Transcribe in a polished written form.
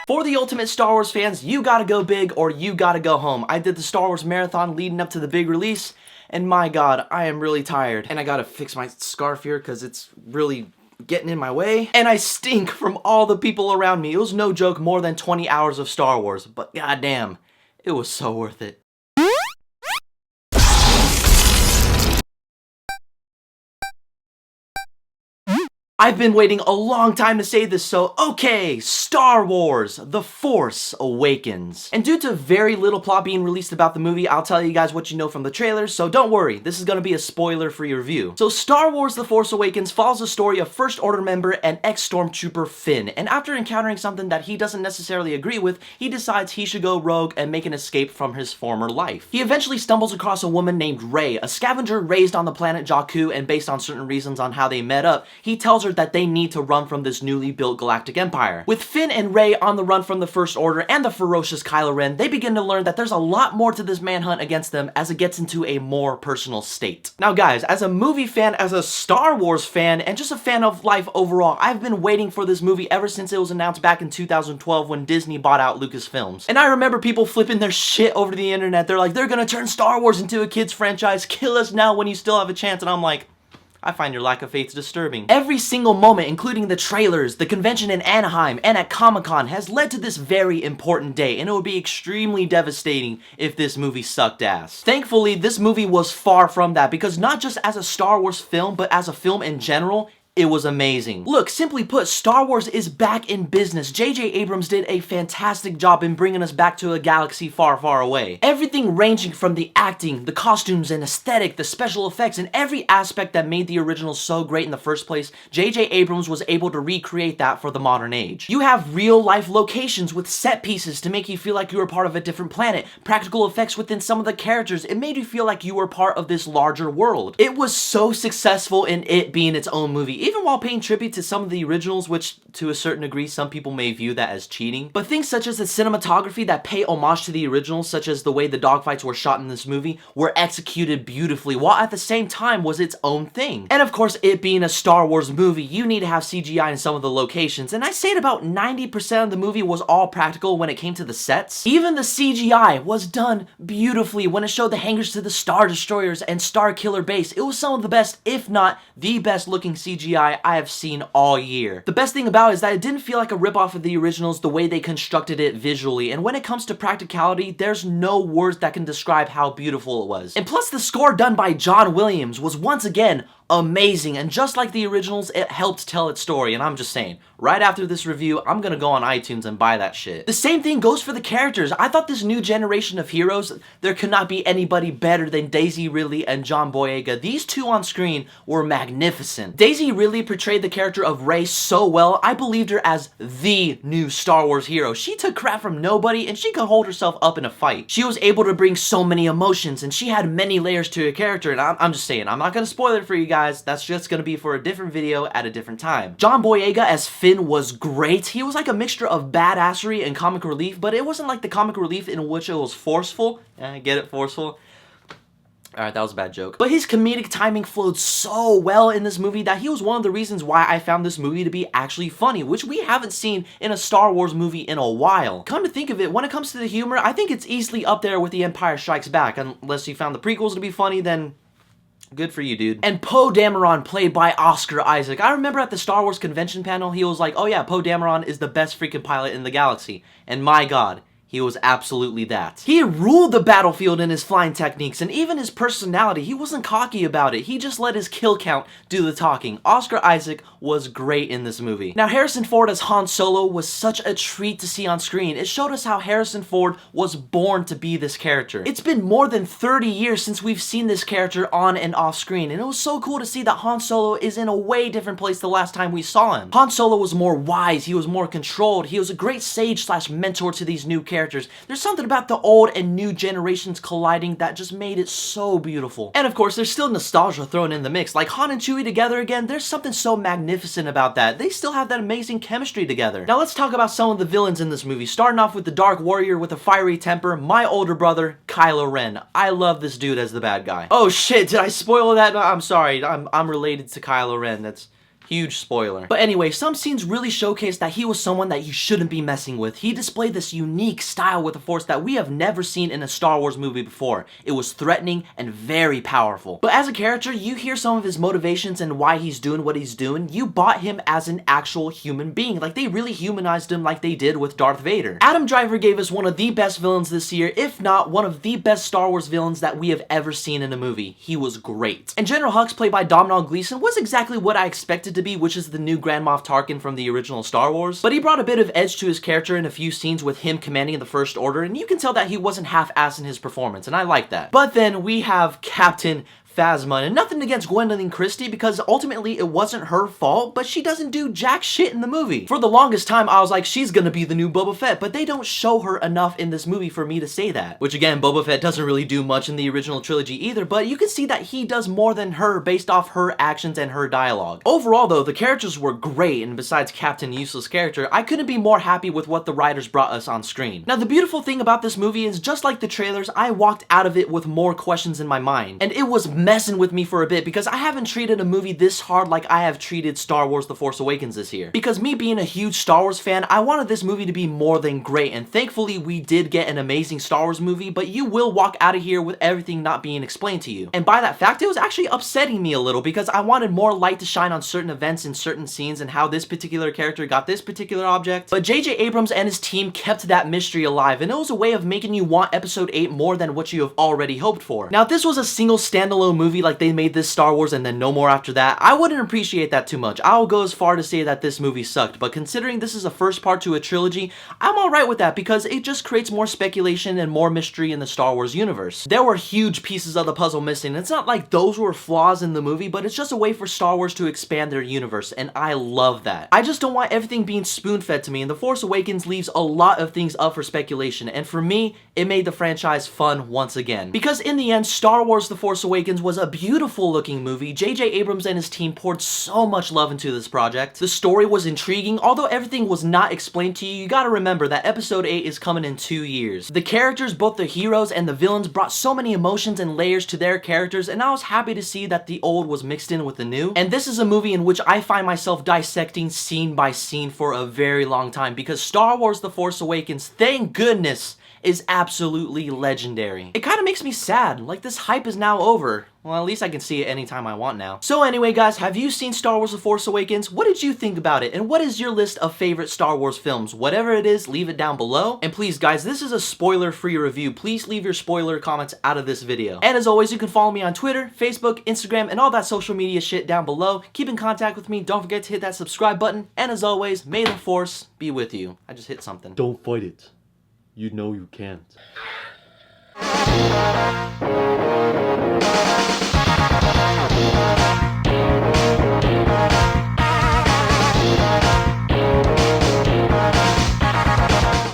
For the ultimate Star Wars fans, you gotta go big or you gotta go home. I did the Star Wars marathon leading up to the big release, and my god, I am really tired. And I gotta fix my scarf here because it's really getting in my way. And I stink from all the people around me. It was no joke more than 20 hours of Star Wars, but goddamn, it was so worth it. I've been waiting a long time to say this, so okay, Star Wars, The Force Awakens. And due to very little plot being released about the movie, I'll tell you guys what you know from the trailers, so don't worry, this is gonna be a spoiler-free review. So Star Wars The Force Awakens follows the story of First Order member and ex-stormtrooper Finn, and after encountering something that he doesn't necessarily agree with, he decides he should go rogue and make an escape from his former life. He eventually stumbles across a woman named Rey, a scavenger raised on the planet Jakku, and based on certain reasons on how they met up, he tells her that they need to run from this newly built galactic empire. With Finn and Rey on the run from the First Order and the ferocious Kylo Ren, they begin to learn that there's a lot more to this manhunt against them as it gets into a more personal state. Now guys, as a movie fan, as a Star Wars fan, and just a fan of life overall, I've been waiting for this movie ever since it was announced back in 2012 when Disney bought out Lucasfilms. And I remember people flipping their shit over the internet. They're like, they're gonna turn Star Wars into a kid's franchise, kill us now when you still have a chance, and I'm like, I find your lack of faith disturbing. Every single moment, including the trailers, the convention in Anaheim, and at Comic-Con, has led to this very important day, and it would be extremely devastating if this movie sucked ass. Thankfully, this movie was far from that, because not just as a Star Wars film, but as a film in general, it was amazing. Look, simply put, Star Wars is back in business. J.J. Abrams did a fantastic job in bringing us back to a galaxy far, far away. Everything ranging from the acting, the costumes and aesthetic, the special effects, and every aspect that made the original so great in the first place, J.J. Abrams was able to recreate that for the modern age. You have real-life locations with set pieces to make you feel like you were part of a different planet, practical effects within some of the characters. It made you feel like you were part of this larger world. It was so successful in it being its own movie, even while paying tribute to some of the originals, which to a certain degree some people may view that as cheating. But things such as the cinematography that pay homage to the originals, such as the way the dogfights were shot in this movie, were executed beautifully, while at the same time was its own thing. And of course, it being a Star Wars movie, you need to have CGI in some of the locations, and I say about 90% of the movie was all practical when it came to the sets. Even the CGI was done beautifully when it showed the hangars to the Star Destroyers and Star Killer base. It was some of the best, if not the best looking CGI I have seen all year. The best thing about it is that it didn't feel like a ripoff of the originals the way they constructed it visually, and when it comes to practicality, there's no words that can describe how beautiful it was. And plus, the score done by John Williams was once again amazing, and just like the originals, it helped tell its story. And I'm just saying, right after this review, I'm gonna go on iTunes and buy that shit. The same thing goes for the characters. I thought this new generation of heroes, there could not be anybody better than Daisy Ridley and John Boyega. These two on screen were magnificent. Daisy Ridley portrayed the character of Rey so well, I believed her as the new Star Wars hero. She took crap from nobody, and she could hold herself up in a fight. She was able to bring so many emotions, and she had many layers to her character, and I'm just saying, I'm not gonna spoil it for you guys. That's just gonna be for a different video at a different time. John Boyega as Finn was great. He was like a mixture of badassery and comic relief, but it wasn't like the comic relief in which it was forceful. Get it? Forceful? Alright, that was a bad joke. But his comedic timing flowed so well in this movie that he was one of the reasons why I found this movie to be actually funny, which we haven't seen in a Star Wars movie in a while. Come to think of it, when it comes to the humor, I think it's easily up there with The Empire Strikes Back. Unless you found the prequels to be funny, then good for you, dude. And Poe Dameron, played by Oscar Isaac. I remember at the Star Wars convention panel, he was like, oh yeah, Poe Dameron is the best freaking pilot in the galaxy. And my god, he was absolutely that. He ruled the battlefield in his flying techniques, and even his personality. He wasn't cocky about it. He just let his kill count do the talking. Oscar Isaac was great in this movie. Now, Harrison Ford as Han Solo was such a treat to see on screen. It showed us how Harrison Ford was born to be this character. It's been more than 30 years since we've seen this character on and off screen, and it was so cool to see that Han Solo is in a way different place the last time we saw him. Han Solo was more wise, he was more controlled, he was a great sage slash mentor to these new characters. There's something about the old and new generations colliding that just made it so beautiful. And of course, there's still nostalgia thrown in the mix. Like Han and Chewie together again, there's something so magnificent about that. They still have that amazing chemistry together. Now let's talk about some of the villains in this movie, starting off with the Dark Warrior with a fiery temper, my older brother, Kylo Ren. I love this dude as the bad guy. Oh shit, did I spoil that? No, I'm sorry, I'm related to Kylo Ren. Huge spoiler. But anyway, some scenes really showcase that he was someone that you shouldn't be messing with. He displayed this unique style with the Force that we have never seen in a Star Wars movie before. It was threatening and very powerful. But as a character, you hear some of his motivations and why he's doing what he's doing. You bought him as an actual human being. Like, they really humanized him like they did with Darth Vader. Adam Driver gave us one of the best villains this year, if not one of the best Star Wars villains that we have ever seen in a movie. He was great. And General Hux, played by Domhnall Gleeson, was exactly what I expected to be, which is the new Grand Moff Tarkin from the original Star Wars. But he brought a bit of edge to his character in a few scenes with him commanding the First Order, and you can tell that he wasn't half-assed in his performance, and I like that. But then we have Captain Phasma, and nothing against Gwendolyn Christie, because ultimately it wasn't her fault, but she doesn't do jack shit in the movie. For the longest time, I was like, she's gonna be the new Boba Fett, but they don't show her enough in this movie for me to say that. Which again, Boba Fett doesn't really do much in the original trilogy either, but you can see that he does more than her based off her actions and her dialogue. Overall though, the characters were great, and besides Captain Useless character, I couldn't be more happy with what the writers brought us on screen. Now the beautiful thing about this movie is, just like the trailers, I walked out of it with more questions in my mind, and it was messing with me for a bit because I haven't treated a movie this hard like I have treated Star Wars The Force Awakens this year. Because me being a huge Star Wars fan, I wanted this movie to be more than great, and thankfully we did get an amazing Star Wars movie, but you will walk out of here with everything not being explained to you. And by that fact, it was actually upsetting me a little because I wanted more light to shine on certain events in certain scenes and how this particular character got this particular object. But J.J. Abrams and his team kept that mystery alive, and it was a way of making you want Episode 8 more than what you have already hoped for. Now, if this was a single standalone movie like they made this Star Wars and then no more after that, I wouldn't appreciate that too much. I'll go as far to say that this movie sucked, but considering this is a first part to a trilogy, I'm alright with that because it just creates more speculation and more mystery in the Star Wars universe. There were huge pieces of the puzzle missing. It's not like those were flaws in the movie, but it's just a way for Star Wars to expand their universe, and I love that. I just don't want everything being spoon-fed to me, and The Force Awakens leaves a lot of things up for speculation, and for me, it made the franchise fun once again. Because in the end, Star Wars The Force Awakens was a beautiful looking movie. J.J. Abrams and his team poured so much love into this project. The story was intriguing. Although everything was not explained to you, you gotta remember that Episode 8 is coming in 2 years. The characters, both the heroes and the villains, brought so many emotions and layers to their characters, and I was happy to see that the old was mixed in with the new. And this is a movie in which I find myself dissecting scene by scene for a very long time, because Star Wars The Force Awakens, thank goodness, is absolutely legendary. It kind of makes me sad, like this hype is now over. Well, at least I can see it anytime I want now. So anyway, guys, have you seen Star Wars The Force Awakens? What did you think about it? And what is your list of favorite Star Wars films? Whatever it is, leave it down below. And please, guys, this is a spoiler-free review. Please leave your spoiler comments out of this video. And as always, you can follow me on Twitter, Facebook, Instagram, and all that social media shit down below. Keep in contact with me. Don't forget to hit that subscribe button. And as always, may the Force be with you. I just hit something. Don't fight it. You know you can't.